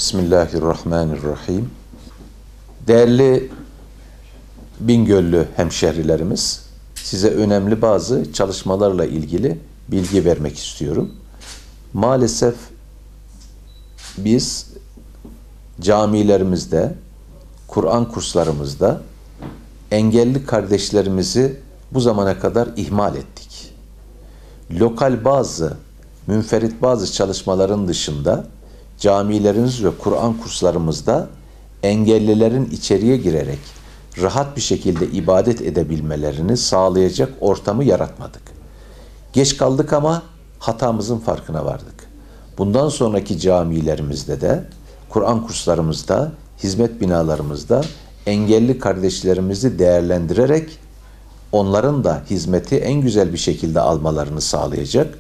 Bismillahirrahmanirrahim. Değerli Bingöllü hemşehrilerimiz, size önemli bazı çalışmalarla ilgili bilgi vermek istiyorum. Maalesef biz camilerimizde, Kur'an kurslarımızda engelli kardeşlerimizi bu zamana kadar ihmal ettik. Lokal bazı, münferit bazı çalışmaların dışında camilerimiz ve Kur'an kurslarımızda engellilerin içeriye girerek rahat bir şekilde ibadet edebilmelerini sağlayacak ortamı yaratmadık. Geç kaldık ama hatamızın farkına vardık. Bundan sonraki camilerimizde de, Kur'an kurslarımızda, hizmet binalarımızda engelli kardeşlerimizi değerlendirerek onların da hizmeti en güzel bir şekilde almalarını sağlayacak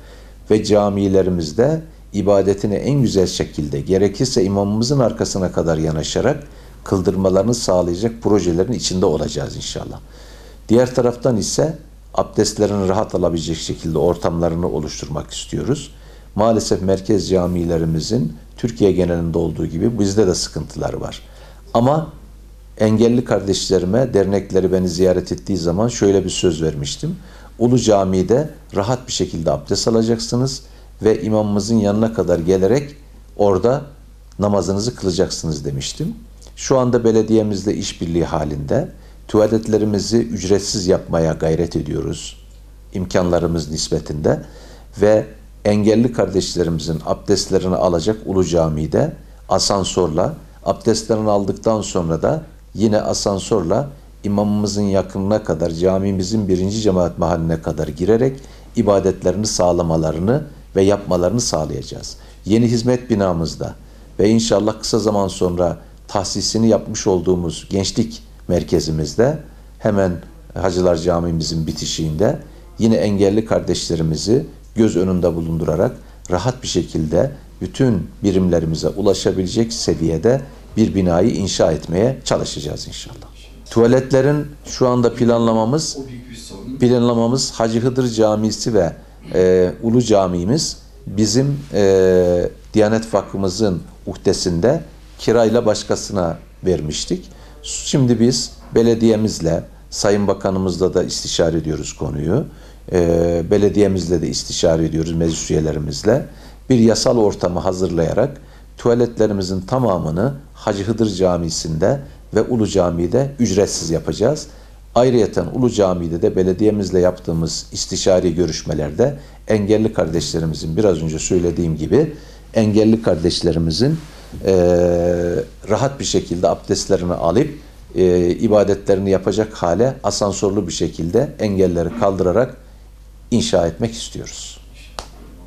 ve camilerimizde ibadetini en güzel şekilde, gerekirse imamımızın arkasına kadar yanaşarak kıldırmalarını sağlayacak projelerin içinde olacağız inşallah. Diğer taraftan ise abdestlerini rahat alabilecek şekilde ortamlarını oluşturmak istiyoruz. Maalesef merkez camilerimizin Türkiye genelinde olduğu gibi bizde de sıkıntılar var. Ama engelli kardeşlerime, dernekleri beni ziyaret ettiği zaman şöyle bir söz vermiştim. Ulu Cami'de rahat bir şekilde abdest alacaksınız ve imamımızın yanına kadar gelerek orada namazınızı kılacaksınız demiştim. Şu anda belediyemizle işbirliği halinde tuvaletlerimizi ücretsiz yapmaya gayret ediyoruz imkanlarımız nispetinde ve engelli kardeşlerimizin abdestlerini alacak Ulu Cami'de asansörle, abdestlerini aldıktan sonra da yine asansörle imamımızın yakınına kadar, camimizin 1. cemaat mahalline kadar girerek ibadetlerini sağlamalarını ve yapmalarını sağlayacağız. Yeni hizmet binamızda ve inşallah kısa zaman sonra tahsisini yapmış olduğumuz gençlik merkezimizde hemen Hacılar Camimizin bitişiğinde yine engelli kardeşlerimizi göz önünde bulundurarak rahat bir şekilde bütün birimlerimize ulaşabilecek seviyede bir binayı inşa etmeye çalışacağız inşallah. Tuvaletlerin şu anda planlamamız Hacı Hıdır Camisi ve Ulu Camimiz bizim Diyanet Vakfımızın uhdesinde kirayla başkasına vermiştik. Şimdi biz belediyemizle, Sayın Bakanımızla da istişare ediyoruz konuyu. Belediyemizle de istişare ediyoruz, meclis üyelerimizle. Bir yasal ortamı hazırlayarak tuvaletlerimizin tamamını Hacı Hıdır Camisi'nde ve Ulu Cami'de ücretsiz yapacağız. Ayrıyeten Ulu Cami'de de belediyemizle yaptığımız istişari görüşmelerde engelli kardeşlerimizin biraz önce söylediğim gibi engelli kardeşlerimizin rahat bir şekilde abdestlerini alıp ibadetlerini yapacak hale asansörlü bir şekilde engelleri kaldırarak inşa etmek istiyoruz.